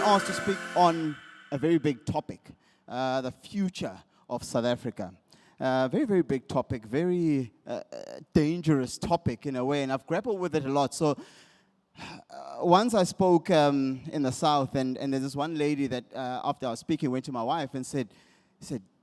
asked to speak on a very big topic, the future of South Africa. Very, very big topic, very dangerous topic in a way, and I've grappled with it a lot. So once I spoke in the South, and there's this one lady that after I was speaking went to my wife and said,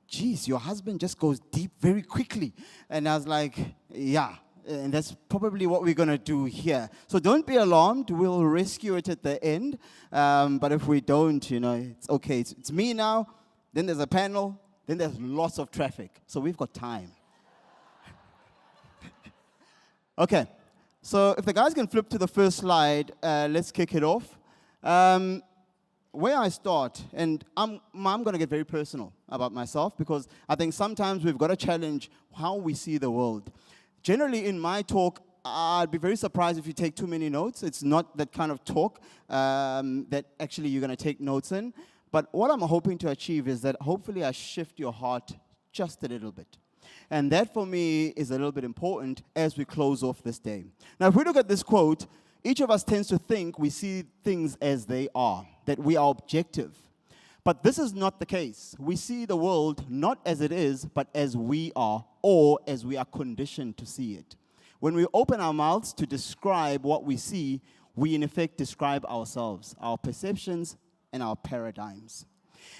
geez, your husband just goes deep very quickly. And I was like, yeah, and that's probably what we're going to do here. So don't be alarmed. We'll rescue it at the end. But if we don't, it's okay. It's me now. Then there's a panel. Then there's lots of traffic. So we've got time. Okay. So if the guys can flip to the first slide, let's kick it off. Where I start, and I'm going to get very personal about myself because I think sometimes we've got to challenge how we see the world. Generally, in my talk, I'd be very surprised if you take too many notes. It's not that kind of talk that actually you're going to take notes in. But what I'm hoping to achieve is that hopefully I shift your heart just a little bit. And that, for me, is a little bit important as we close off this day. Now, if we look at this quote, each of us tends to think we see things as they are, that we are objective. But this is not the case. We see the world not as it is, but as we are, or as we are conditioned to see it. When we open our mouths to describe what we see, we in effect describe ourselves, our perceptions, and our paradigms.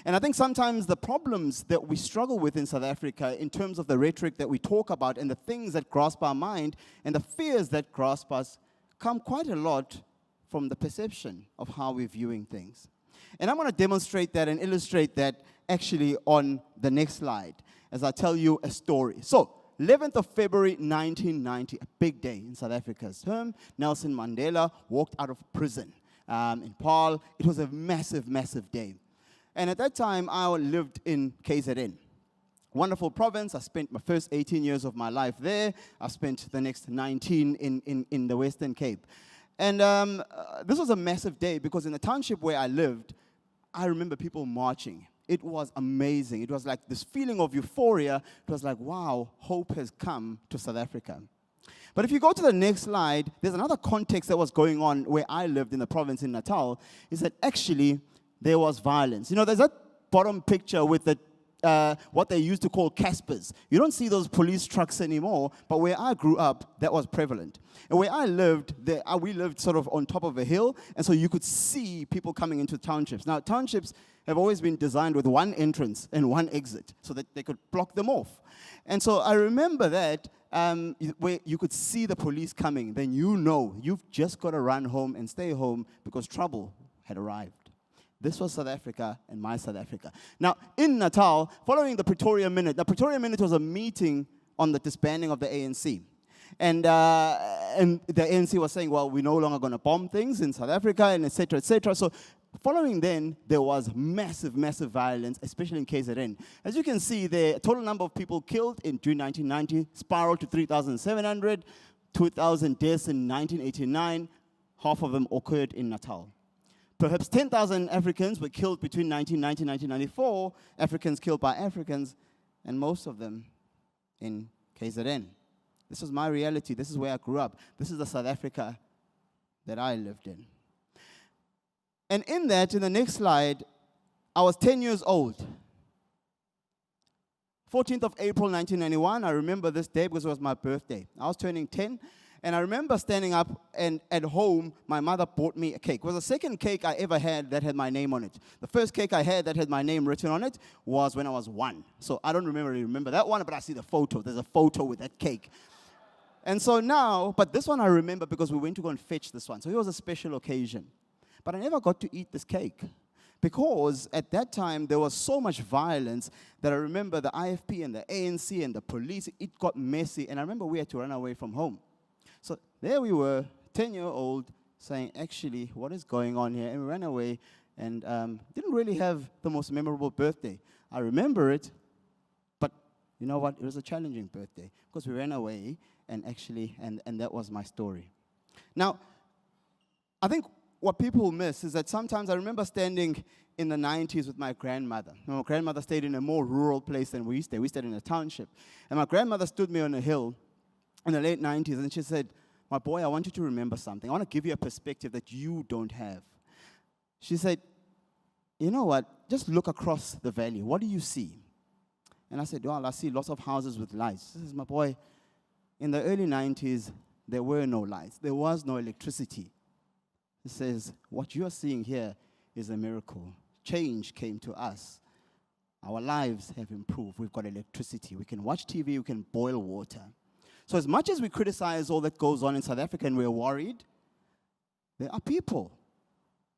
And I think sometimes the problems that we struggle with in South Africa in terms of the rhetoric that we talk about and the things that grasp our mind and the fears that grasp us come quite a lot from the perception of how we're viewing things. And I'm going to demonstrate that and illustrate that actually on the next slide as I tell you a story. So, 11th of February 1990, a big day in South Africa's term. Nelson Mandela walked out of prison in Paarl. It was a massive, massive day. And at that time, I lived in KZN. Wonderful province. I spent my first 18 years of my life there. I spent the next 19 in the Western Cape. And this was a massive day because in the township where I lived, I remember people marching. It was amazing. It was like this feeling of euphoria. It was like, wow, hope has come to South Africa. But if you go to the next slide, there's another context that was going on where I lived in the province in Natal, is that actually there was violence. There's that bottom picture with the what they used to call Caspers. You don't see those police trucks anymore, but where I grew up, that was prevalent. And where I lived, we lived sort of on top of a hill, and so you could see people coming into townships. Now, townships have always been designed with one entrance and one exit, so that they could block them off. And so I remember that where you could see the police coming, then you've just got to run home and stay home because trouble had arrived. This was South Africa and my South Africa. Now, in Natal, following the Pretoria Minute, the Pretoria Minute was a meeting on the disbanding of the ANC. And the ANC was saying, well, we're no longer going to bomb things in South Africa, and et cetera, et cetera. So following then, there was massive, massive violence, especially in KZN. As you can see, the total number of people killed in June 1990 spiraled to 3,700, 2,000 deaths in 1989. Half of them occurred in Natal. Perhaps 10,000 Africans were killed between 1990 and 1994, Africans killed by Africans, and most of them in KZN. This was my reality. This is where I grew up. This is the South Africa that I lived in. And in the next slide, I was 10 years old. 14th of April, 1991, I remember this day because it was my birthday. I was turning 10. And I remember standing up, and at home, my mother bought me a cake. It was the second cake I ever had that had my name on it. The first cake I had that had my name written on it was when I was 1. So I don't remember that one, but I see the photo. There's a photo with that cake. And so now, but this one I remember because we went to go and fetch this one. So it was a special occasion. But I never got to eat this cake because at that time, there was so much violence that I remember the IFP and the ANC and the police, it got messy. And I remember we had to run away from home. So there we were, 10-year-old, saying, actually, what is going on here? And we ran away and didn't really have the most memorable birthday. I remember it, but you know what? It was a challenging birthday because we ran away and actually, and that was my story. Now, I think what people miss is that sometimes I remember standing in the 90s with my grandmother. My grandmother stayed in a more rural place than we stayed. We stayed in a township. And my grandmother stood me on a hill in the late 90s, and she said, my boy, I want you to remember something. I want to give you a perspective that you don't have. She said, you know what? Just look across the valley. What do you see? And I said, well, I see lots of houses with lights. This is my boy. In the early 90s, there were no lights. There was no electricity. He says, what you are seeing here is a miracle. Change came to us. Our lives have improved. We've got electricity. We can watch TV. We can boil water. So as much as we criticize all that goes on in South Africa and we're worried, there are people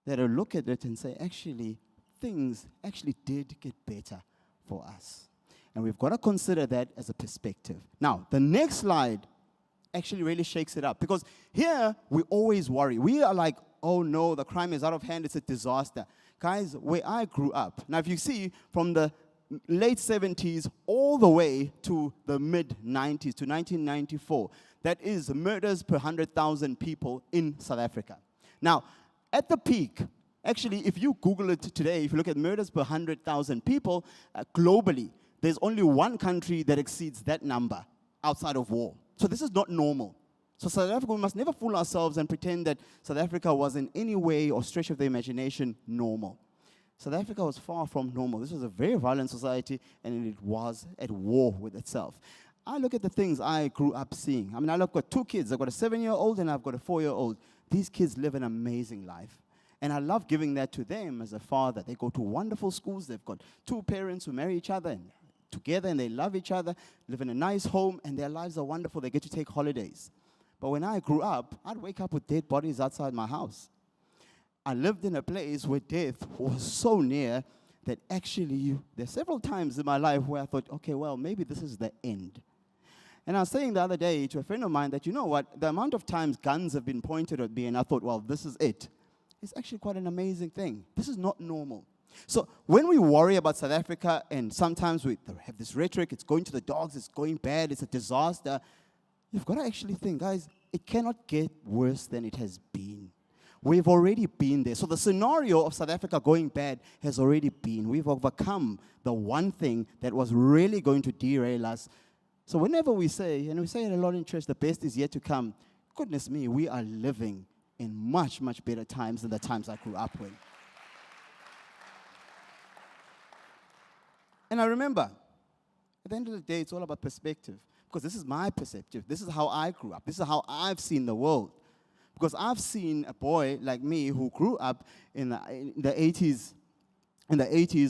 that will look at it and say, actually, things actually did get better for us. And we've got to consider that as a perspective. Now, the next slide actually really shakes it up. Because here, we always worry. We are like, oh no, the crime is out of hand. It's a disaster. Guys, where I grew up, now if you see from the late 70s all the way to the mid-90s, to 1994, that is murders per 100,000 people in South Africa. Now, at the peak, actually, if you Google it today, if you look at murders per 100,000 people globally, there's only one country that exceeds that number outside of war. So this is not normal. So South Africa, we must never fool ourselves and pretend that South Africa was in any way or stretch of the imagination normal. South Africa was far from normal. This was a very violent society, and it was at war with itself. I look at the things I grew up seeing. I mean, I've got two kids. I've got a 7-year-old and I've got a 4-year-old. These kids live an amazing life. And I love giving that to them as a father. They go to wonderful schools. They've got two parents who marry each other and together, and they love each other, live in a nice home, and their lives are wonderful. They get to take holidays. But when I grew up, I'd wake up with dead bodies outside my house. I lived in a place where death was so near that actually there's several times in my life where I thought, okay, well, maybe this is the end. And I was saying the other day to a friend of mine that, you know what, the amount of times guns have been pointed at me and I thought, well, this is it. It's actually quite an amazing thing. This is not normal. So when we worry about South Africa and sometimes we have this rhetoric, it's going to the dogs, it's going bad, it's a disaster, you've got to actually think, guys, it cannot get worse than it has been. We've already been there. So the scenario of South Africa going bad has already been. We've overcome the one thing that was really going to derail us. So whenever we say, and we say it a lot in church, the best is yet to come, goodness me, we are living in much, much better times than the times I grew up with. And I remember, at the end of the day, it's all about perspective. Because this is my perspective. This is how I grew up. This is how I've seen the world. Because I've seen a boy like me who grew up in the 80s,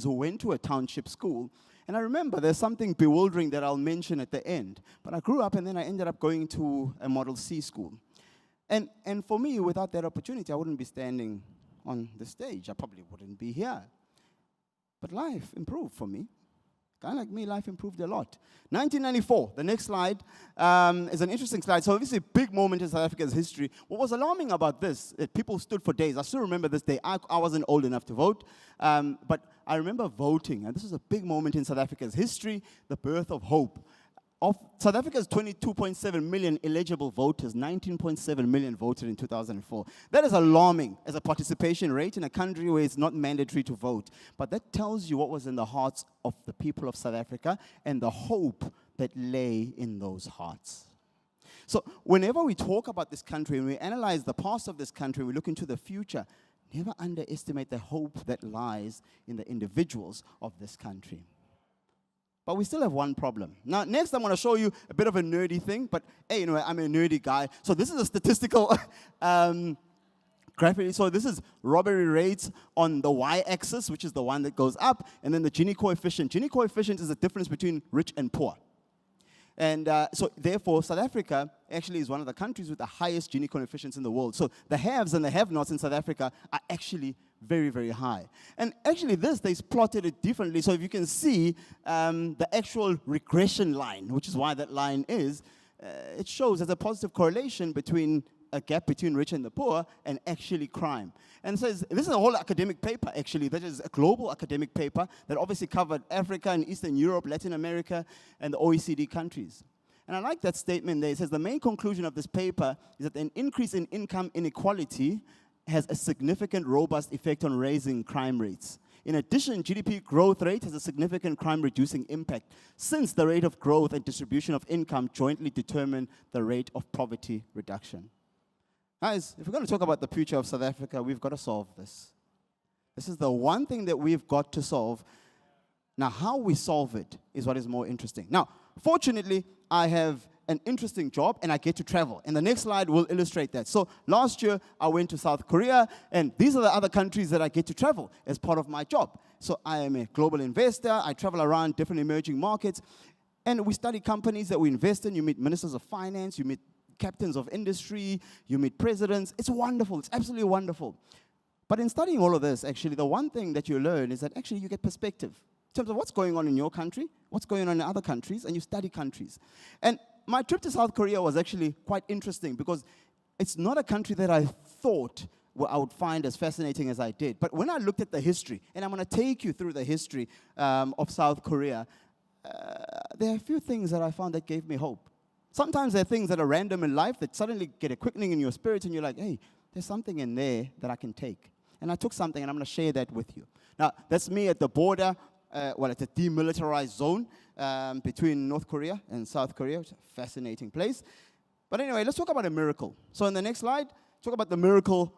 who went to a township school. And I remember there's something bewildering that I'll mention at the end. But I grew up and then I ended up going to a Model C school. And for me, without that opportunity, I wouldn't be standing on the stage. I probably wouldn't be here. But life improved for me. Kind of like me, life improved a lot. 1994, the next slide, is an interesting slide. So obviously a big moment in South Africa's history. What was alarming about this, people stood for days. I still remember this day. I wasn't old enough to vote, but I remember voting. And this was a big moment in South Africa's history, the birth of hope. Of South Africa's 22.7 million eligible voters, 19.7 million voted in 2004. That is alarming as a participation rate in a country where it's not mandatory to vote. But that tells you what was in the hearts of the people of South Africa and the hope that lay in those hearts. So whenever we talk about this country and we analyze the past of this country, we look into the future, never underestimate the hope that lies in the individuals of this country. But we still have one problem. Now, next I'm going to show you a bit of a nerdy thing, but hey, you know, I'm a nerdy guy. So this is a statistical graphic. So this is robbery rates on the y-axis, which is the one that goes up, and then the Gini coefficient. Gini coefficient is the difference between rich and poor. And so therefore, South Africa actually is one of the countries with the highest Gini coefficients in the world. So the haves and the have-nots in South Africa are actually very, very high. And actually they plotted it differently. So if you can see the actual regression line, which is why that line is, it shows there's a positive correlation between a gap between rich and the poor and actually crime. And so this is a whole academic paper, actually. That is a global academic paper that obviously covered Africa and Eastern Europe, Latin America, and the OECD countries. And I like that statement there. It says the main conclusion of this paper is that an increase in income inequality has a significant, robust effect on raising crime rates. In addition, GDP growth rate has a significant crime-reducing impact, since the rate of growth and distribution of income jointly determine the rate of poverty reduction. Guys, if we're going to talk about the future of South Africa, we've got to solve this. This is the one thing that we've got to solve. Now, how we solve it is what is more interesting. Now, fortunately, I have an interesting job and I get to travel. And the next slide will illustrate that. So last year, I went to South Korea, and these are the other countries that I get to travel as part of my job. So I am a global investor. I travel around different emerging markets, and we study companies that we invest in. You meet ministers of finance, you meet captains of industry, you meet presidents. It's wonderful. It's absolutely wonderful. But in studying all of this, actually, the one thing that you learn is that actually you get perspective in terms of what's going on in your country, what's going on in other countries, and you study countries. And my trip to South Korea was actually quite interesting because it's not a country that I thought I would find as fascinating as I did. But when I looked at the history, and I'm going to take you through the history of South Korea, there are a few things that I found that gave me hope. Sometimes there are things that are random in life that suddenly get a quickening in your spirit, and you're like, hey, there's something in there that I can take. And I took something, and I'm going to share that with you. Now, that's me at the border. It's a demilitarized zone between North Korea and South Korea. It's a fascinating place. But anyway, let's talk about a miracle. So in the next slide, talk about the miracle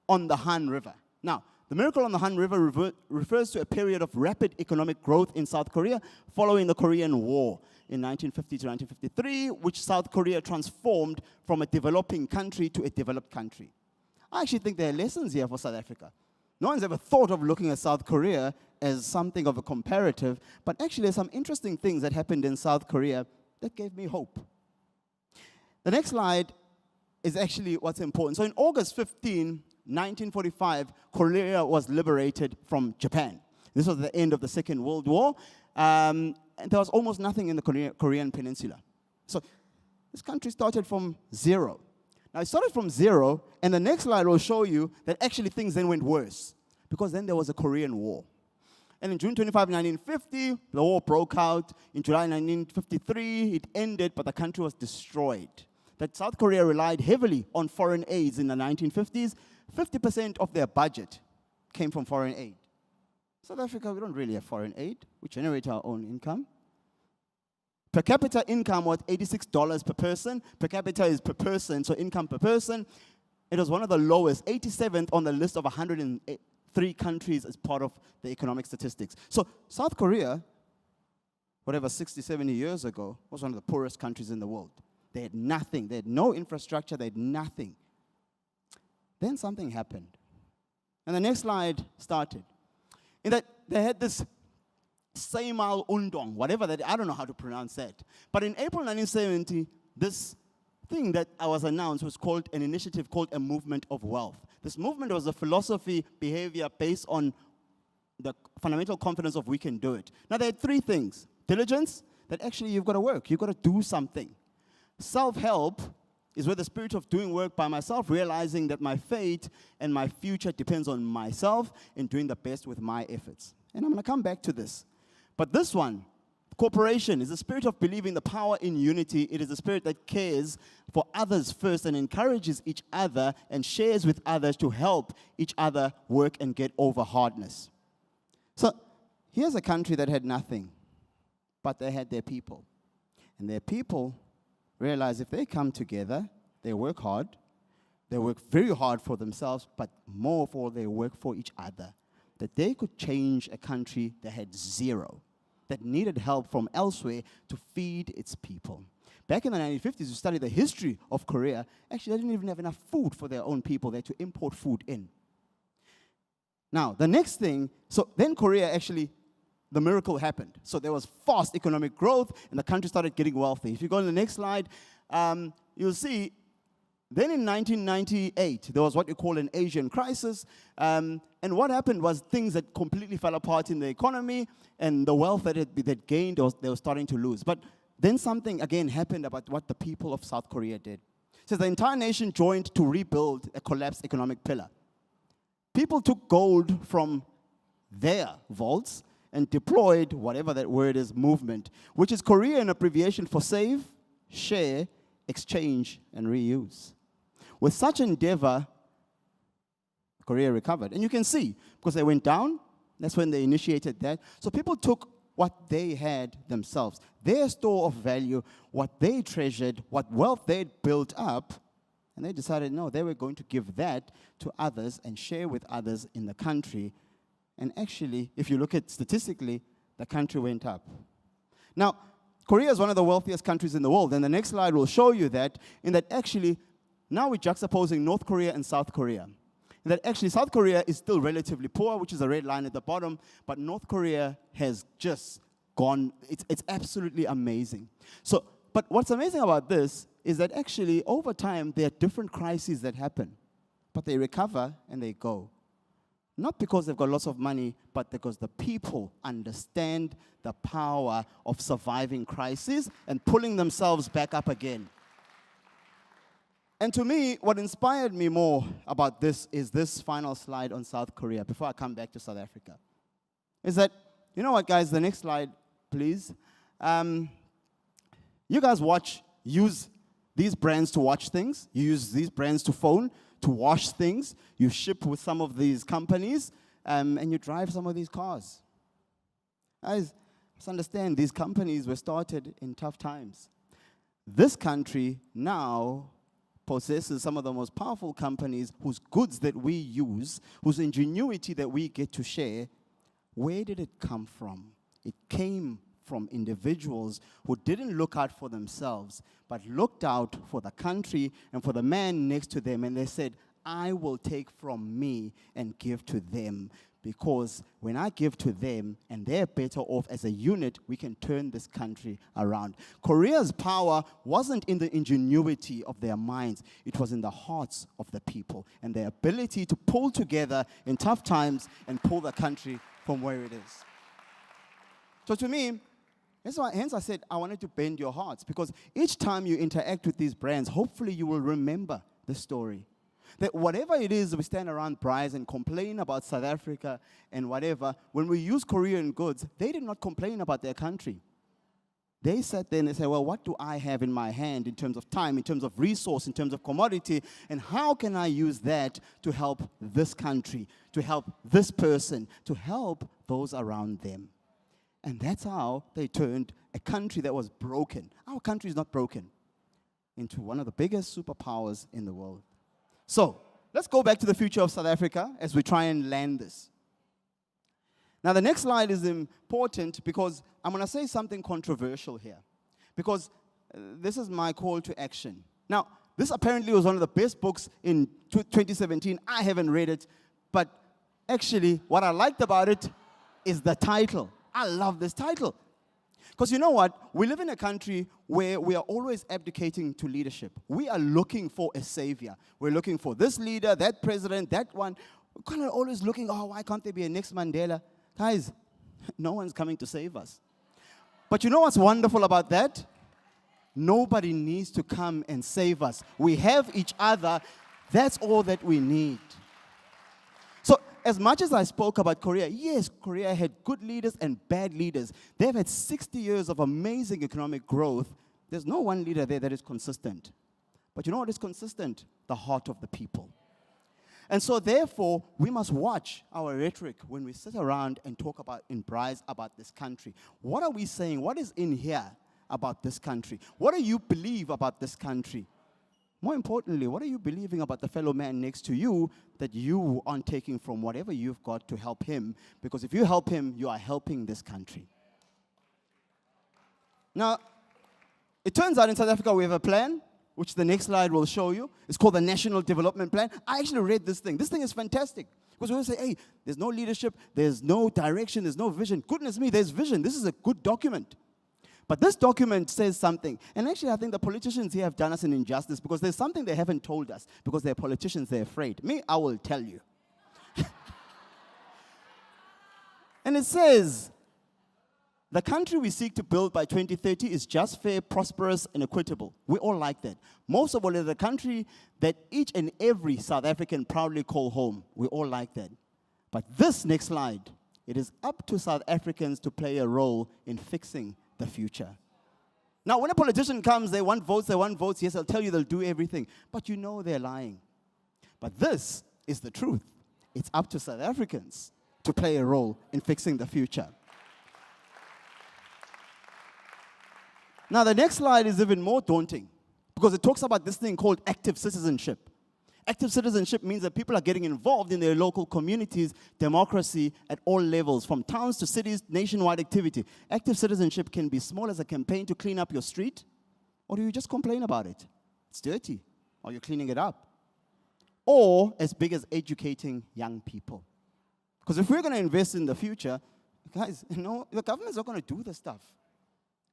on the Han River. Now, the miracle on the Han River refers to a period of rapid economic growth in South Korea following the Korean War in 1950 to 1953, which South Korea transformed from a developing country to a developed country. I actually think there are lessons here for South Africa. No one's ever thought of looking at South Korea as something of a comparative, but actually there's some interesting things that happened in South Korea that gave me hope. The next slide is actually what's important. So in August 15, 1945, Korea was liberated from Japan. This was the end of the Second World War, and there was almost nothing in the Korean peninsula. So this country started from zero. Now, it started from zero, and the next slide will show you that actually things then went worse, because then there was a Korean War. And in June 25, 1950, the war broke out. In July 1953, it ended, but the country was destroyed. That South Korea relied heavily on foreign aids in the 1950s. 50% of their budget came from foreign aid. South Africa, we don't really have foreign aid. We generate our own income. Per capita income was $86 per person. Per capita is per person, so income per person. It was one of the lowest, 87th on the list of 103 countries as part of the economic statistics. So South Korea, whatever, 60, 70 years ago, was one of the poorest countries in the world. They had nothing. They had no infrastructure. They had nothing. Then something happened. And the next slide started. In that they had this Seimal Undong, whatever that, I don't know how to pronounce that. But in April 1970, this thing that was announced was called an initiative called a movement of wealth. This movement was a philosophy, behavior based on the fundamental confidence of we can do it. Now, there are three things. Diligence, that actually you've got to work. You've got to do something. Self-help is where the spirit of doing work by myself, realizing that my fate and my future depends on myself and doing the best with my efforts. And I'm going to come back to this. But this one, cooperation, is the spirit of believing the power in unity. It is a spirit that cares for others first and encourages each other and shares with others to help each other work and get over hardness. So here's a country that had nothing, but they had their people. And their people realize if they come together, they work hard. They work very hard for themselves, but more for they work for each other. That they could change a country that had zero, that needed help from elsewhere to feed its people. Back in the 1950s, you study the history of Korea. Actually, they didn't even have enough food for their own people. They had to import food in. Now, the next thing, so then Korea actually, the miracle happened. So there was fast economic growth, and the country started getting wealthy. If you go to the next slide, you'll see, then in 1998, there was what you call an Asian crisis. And what happened was things that completely fell apart in the economy, and the wealth that they'd gained, they were starting to lose. But then something, again, happened about what the people of South Korea did. It says the entire nation joined to rebuild a collapsed economic pillar. People took gold from their vaults and deployed, whatever that word is, movement, which is Korean abbreviation for save, share, exchange, and reuse. With such endeavor, Korea recovered. And you can see, because they went down, that's when they initiated that. So people took what they had themselves, their store of value, what they treasured, what wealth they'd built up, and they decided, no, they were going to give that to others and share with others in the country And actually, if you look at statistically, the country went up. Now, Korea is one of the wealthiest countries in the world, and the next slide will show you that, in that actually, now we're juxtaposing North Korea and South Korea. And that actually South Korea is still relatively poor, which is a red line at the bottom, but North Korea has just gone, it's absolutely amazing. So, but what's amazing about this is that actually over time there are different crises that happen, but they recover and they go. Not because they've got lots of money, but because the people understand the power of surviving crises and pulling themselves back up again. And to me, what inspired me more about this is this final slide on South Korea, before I come back to South Africa. Is that, you know what, guys, the next slide, please. You guys use these brands to watch things. You use these brands to phone, to wash things. You ship with some of these companies, and you drive some of these cars. Guys, let's understand, these companies were started in tough times. This country now possesses some of the most powerful companies whose goods that we use, whose ingenuity that we get to share. Where did it come from? It came from individuals who didn't look out for themselves, but looked out for the country and for the man next to them, and they said, I will take from me and give to them, because when I give to them and they're better off as a unit, we can turn this country around. Korea's power wasn't in the ingenuity of their minds, it was in the hearts of the people and their ability to pull together in tough times and pull the country from where it is. So to me, hence I said I wanted to bend your hearts, because each time you interact with these brands, hopefully you will remember the story. That whatever it is, we stand around Bryce and complain about South Africa and whatever, when we use Korean goods, they did not complain about their country. They sat there and they said, well, what do I have in my hand in terms of time, in terms of resource, in terms of commodity, and how can I use that to help this country, to help this person, to help those around them? And that's how they turned a country that was broken, our country is not broken, into one of the biggest superpowers in the world. So, let's go back to the future of South Africa as we try and land this. Now, the next slide is important because I'm going to say something controversial here, because this is my call to action. Now, this apparently was one of the best books in 2017. I haven't read it, but actually, what I liked about it is the title. I love this title. Because you know what? We live in a country where we are always abdicating to leadership. We are looking for a savior. We're looking for this leader, that president, that one. We're kind of always looking, oh, why can't there be a next Mandela? Guys, no one's coming to save us. But you know what's wonderful about that? Nobody needs to come and save us. We have each other. That's all that we need. So, as much as I spoke about Korea, yes, Korea had good leaders and bad leaders. They've had 60 years of amazing economic growth. There's no one leader there that is consistent. But you know what is consistent? The heart of the people. And so therefore, we must watch our rhetoric when we sit around and talk about in Bryce about this country. What are we saying? What is in here about this country? What do you believe about this country? More importantly, what are you believing about the fellow man next to you that you aren't taking from whatever you've got to help him? Because if you help him, you are helping this country. Now, it turns out in South Africa we have a plan, which the next slide will show you. It's called the National Development Plan. I actually read this thing. This thing is fantastic. Because we always say, hey, there's no leadership, there's no direction, there's no vision. Goodness me, there's vision. This is a good document. But this document says something. And actually, I think the politicians here have done us an injustice, because there's something they haven't told us. Because they're politicians, they're afraid. Me, I will tell you. And it says, the country we seek to build by 2030 is just, fair, prosperous, and equitable. We all like that. Most of all, it's the country that each and every South African proudly call home. We all like that. But this next slide, it is up to South Africans to play a role in fixing the future. Now, when a politician comes, they want votes. Yes, they'll tell you they'll do everything. But you know they're lying. But this is the truth. It's up to South Africans to play a role in fixing the future. Now, the next slide is even more daunting, because it talks about this thing called active citizenship. Active citizenship means that people are getting involved in their local communities, democracy at all levels, from towns to cities, nationwide activity. Active citizenship can be small as a campaign to clean up your street, or do you just complain about it? It's dirty, or you're cleaning it up. Or as big as educating young people. Because if we're going to invest in the future, guys, the government's not going to do the stuff.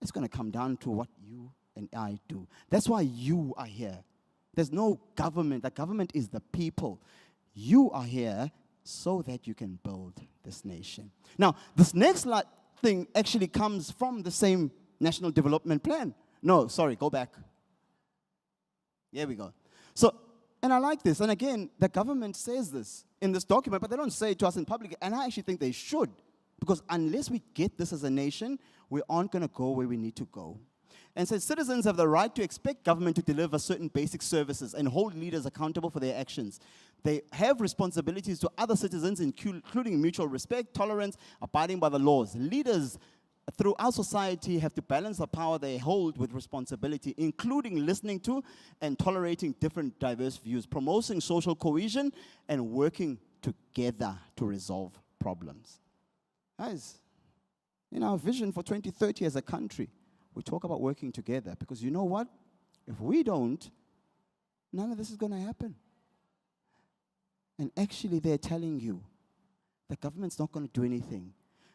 It's going to come down to what you and I do. That's why you are here. There's no government. The government is the people. You are here so that you can build this nation. Now, this next thing actually comes from the same National Development Plan. No, sorry, go back. Here we go. So, and I like this. And again, the government says this in this document, but they don't say it to us in public. And I actually think they should. Because unless we get this as a nation, we aren't going to go where we need to go. And so citizens have the right to expect government to deliver certain basic services and hold leaders accountable for their actions. They have responsibilities to other citizens, including mutual respect, tolerance, abiding by the laws. Leaders throughout society have to balance the power they hold with responsibility, including listening to and tolerating different diverse views, promoting social cohesion, and working together to resolve problems. Guys, in our vision for 2030 as a country, we talk about working together, because you know what? If we don't, none of this is going to happen. And actually, they're telling you the government's not going to do anything.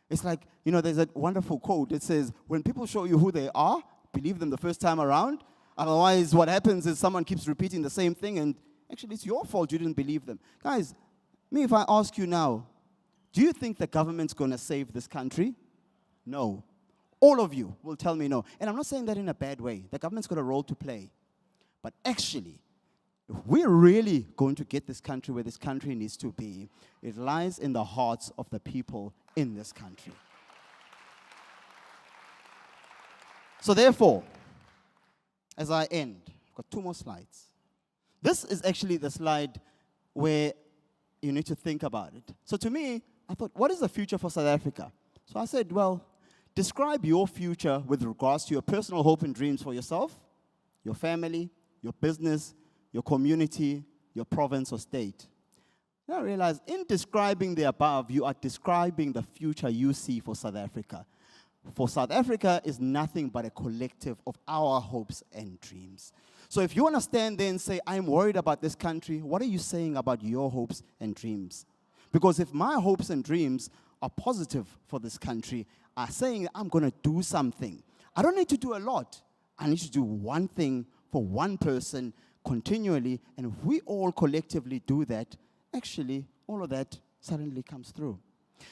It's like, there's a wonderful quote that says, when people show you who they are, believe them the first time around. Otherwise, what happens is someone keeps repeating the same thing, and actually, it's your fault you didn't believe them. Guys, if I ask you now, do you think the government's going to save this country? No. All of you will tell me no. And I'm not saying that in a bad way. The government's got a role to play. But actually, if we're really going to get this country where this country needs to be, it lies in the hearts of the people in this country. So therefore, as I end, I've got 2 more slides. This is actually the slide where you need to think about it. So to me, I thought, what is the future for South Africa? So I said, well, describe your future with regards to your personal hope and dreams for yourself, your family, your business, your community, your province or state. Now I realize in describing the above, you are describing the future you see for South Africa. For South Africa is nothing but a collective of our hopes and dreams. So if you want to stand there and say, I'm worried about this country, what are you saying about your hopes and dreams? Because if my hopes and dreams are positive for this country, are saying I'm going to do something. I don't need to do a lot. I need to do one thing for one person continually. And if we all collectively do that, actually, all of that suddenly comes through.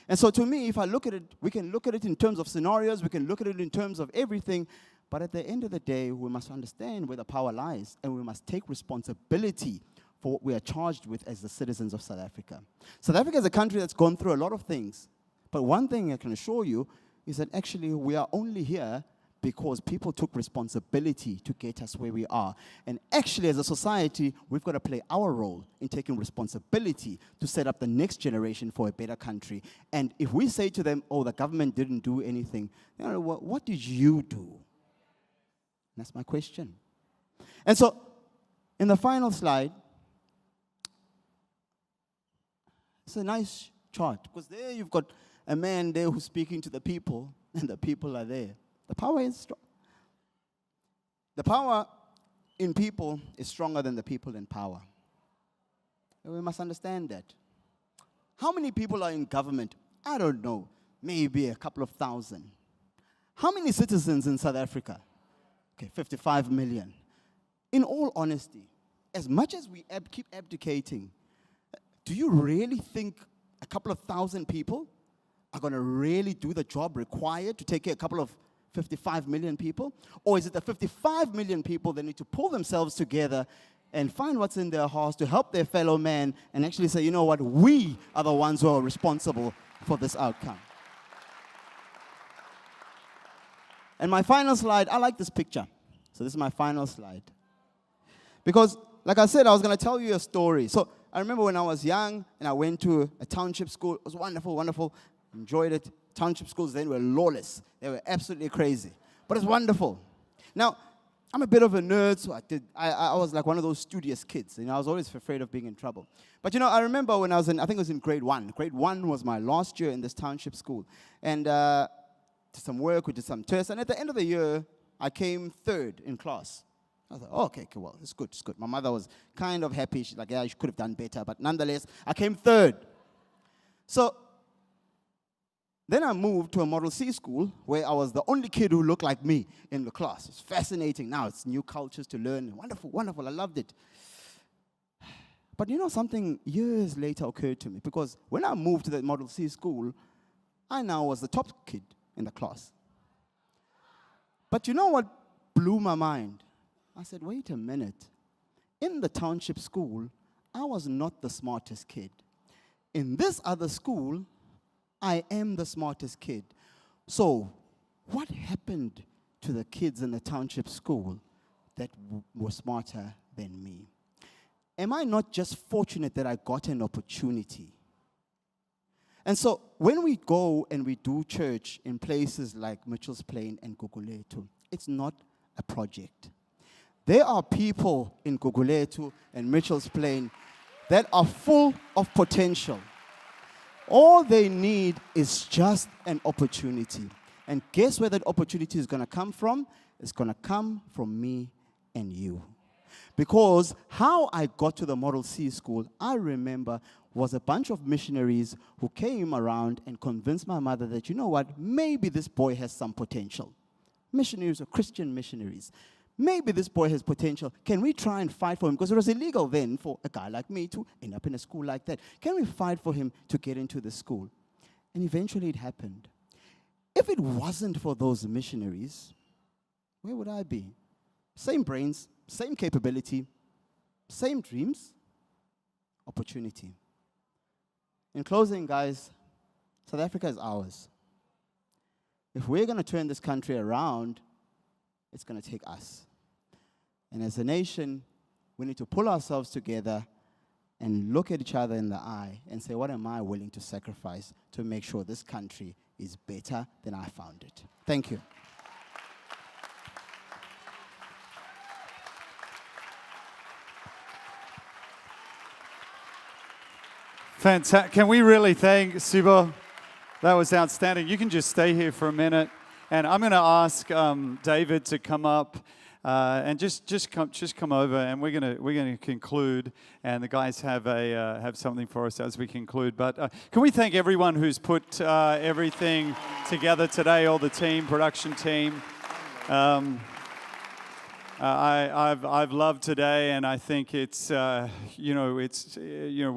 And so to me, if I look at it, we can look at it in terms of scenarios. We can look at it in terms of everything. But at the end of the day, we must understand where the power lies. And we must take responsibility for what we are charged with as the citizens of South Africa. South Africa is a country that's gone through a lot of things. But one thing I can assure you is that actually we are only here because people took responsibility to get us where we are. And actually, as a society, we've got to play our role in taking responsibility to set up the next generation for a better country. And if we say to them, oh, the government didn't do anything, what did you do? That's my question. And so, in the final slide, it's a nice chart, because there you've got a man there who's speaking to the people, and the people are there. The power is strong. The power in people is stronger than the people in power. And we must understand that. How many people are in government? I don't know. Maybe a couple of thousand. How many citizens in South Africa? Okay, 55 million. In all honesty, as much as we keep abdicating, do you really think a couple of thousand people are going to really do the job required to take care of a couple of 55 million people? Or is it the 55 million people that need to pull themselves together and find what's in their hearts to help their fellow man and actually say, you know what, we are the ones who are responsible for this outcome? And my final slide, I like this picture. So this is my final slide. Because, like I said, I was going to tell you a story. So I remember when I was young and I went to a township school. It was wonderful, wonderful. Enjoyed it. Township schools then were lawless. They were absolutely crazy. But it's wonderful. Now, I'm a bit of a nerd, so I was like one of those studious kids. I was always afraid of being in trouble. But I remember when I think it was in grade 1. Grade 1 was my last year in this township school. And did some work, we did some tests, and at the end of the year, I came third in class. I was like, oh, okay, well, it's good. My mother was kind of happy. She's like, yeah, you could have done better. But nonetheless, I came third. So then I moved to a Model C school where I was the only kid who looked like me in the class. It's fascinating. Now it's new cultures to learn. Wonderful, wonderful. I loved it. But something years later occurred to me, because when I moved to the Model C school, I now was the top kid in the class. But you know what blew my mind? I said, wait a minute. In the township school, I was not the smartest kid. In this other school, I am the smartest kid. So, what happened to the kids in the township school that were smarter than me? Am I not just fortunate that I got an opportunity? And so, when we go and we do church in places like Mitchell's Plain and Gugulethu, it's not a project. There are people in Gugulethu and Mitchell's Plain that are full of potential. All they need is just an opportunity. And guess where that opportunity is going to come from? It's going to come from me and you. Because how I got to the Model C school, I remember, was a bunch of missionaries who came around and convinced my mother that, maybe this boy has some potential. Missionaries or Christian missionaries. Maybe this boy has potential. Can we try and fight for him? Because it was illegal then for a guy like me to end up in a school like that. Can we fight for him to get into the school? And eventually it happened. If it wasn't for those missionaries, where would I be? Same brains, same capability, same dreams, opportunity. In closing, guys, South Africa is ours. If we're going to turn this country around, it's going to take us. And as a nation, we need to pull ourselves together and look at each other in the eye and say, what am I willing to sacrifice to make sure this country is better than I found it? Thank you. Fantastic. Can we really thank Sibo? That was outstanding. You can just stay here for a minute. And I'm going to ask David to come up and just come over, and we're going to conclude. And the guys have something for us as we conclude. But can we thank everyone who's put everything together today, all the team, production team. I've loved today, and I think it's we're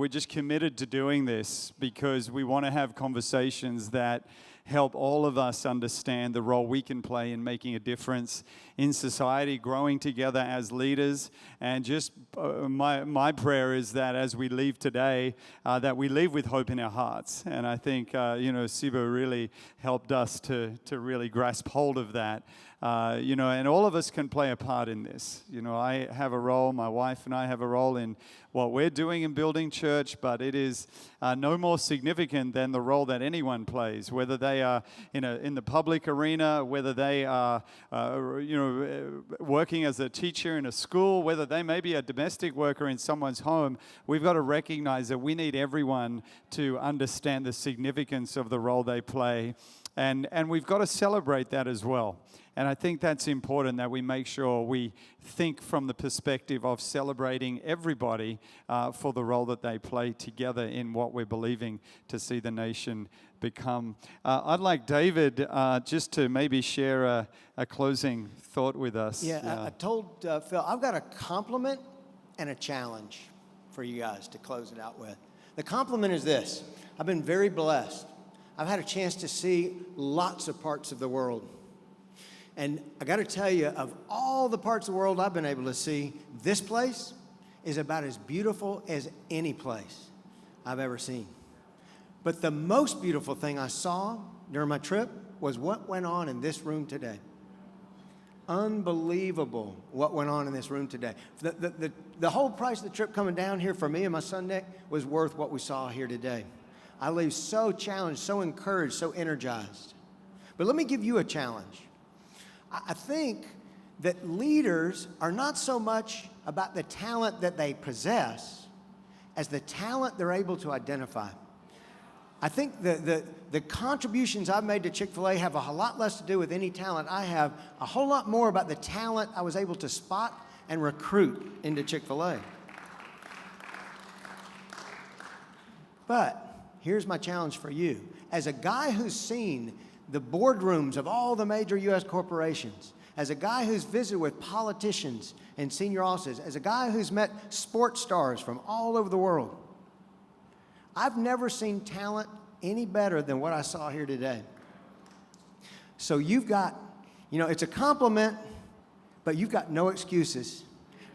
just committed to doing this because we want to have conversations that help all of us understand the role we can play in making a difference in society, growing together as leaders. And just my prayer is that as we leave today, that we leave with hope in our hearts. And I think, Sibo really helped us to really grasp hold of that. And all of us can play a part in this. I have a role, my wife and I have a role in what we're doing in building church, but it is no more significant than the role that anyone plays, whether they are in the public arena, whether they are working as a teacher in a school, whether they may be a domestic worker in someone's home. We've got to recognize that we need everyone to understand the significance of the role they play, and we've got to celebrate that as well. And I think that's important that we make sure we think from the perspective of celebrating everybody for the role that they play together in what we're believing to see the nation become. I'd like David just to maybe share a closing thought with us. I told Phil, I've got a compliment and a challenge for you guys to close it out with. The compliment is this. I've been very blessed. I've had a chance to see lots of parts of the world. And I got to tell you, of all the parts of the world I've been able to see, this place is about as beautiful as any place I've ever seen. But the most beautiful thing I saw during my trip was what went on in this room today. Unbelievable what went on in this room today. The whole price of the trip coming down here for me and my son Nick was worth what we saw here today. I leave so challenged, so encouraged, so energized. But let me give you a challenge. I think that leaders are not so much about the talent that they possess as the talent they're able to identify. I think the contributions I've made to Chick-fil-A have a lot less to do with any talent I have, a whole lot more about the talent I was able to spot and recruit into Chick-fil-A. But here's my challenge for you. As a guy who's seen the boardrooms of all the major U.S. corporations, as a guy who's visited with politicians and senior offices, as a guy who's met sports stars from all over the world, I've never seen talent any better than what I saw here today. So you've got, it's a compliment, but you've got no excuses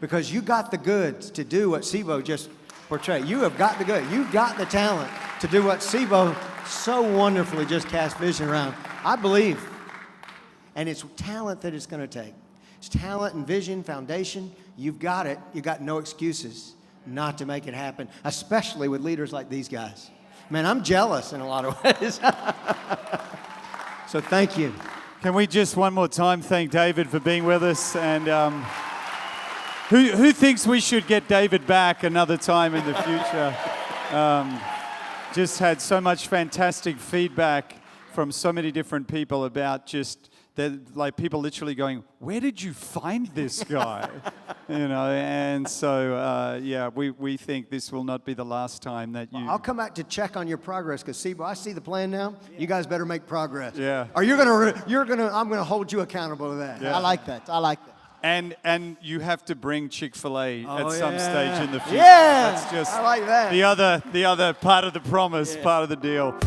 because you got the goods to do what Sibo just portrayed. You have got the good. You've got the talent to do what Sibo so wonderfully just cast vision around. I believe. And it's talent that it's going to take. It's talent and vision, foundation. You've got it. You've got no excuses not to make it happen, especially with leaders like these guys. Man, I'm jealous in a lot of ways. So thank you. Can we just one more time thank David for being with us? And who thinks we should get David back another time in the future? Just had so much fantastic feedback from so many different people about just that, like people literally going, "Where did you find this guy?" And so we think this will not be the last time that you. I'll come back to check on your progress because Sibo, I see the plan now. You guys better make progress. Yeah. Or I'm gonna hold you accountable to that. I like that. I like that. And you have to bring Chick-fil-A at some stage in the future. Yeah, That's just I like that. the other part of the promise, part of the deal.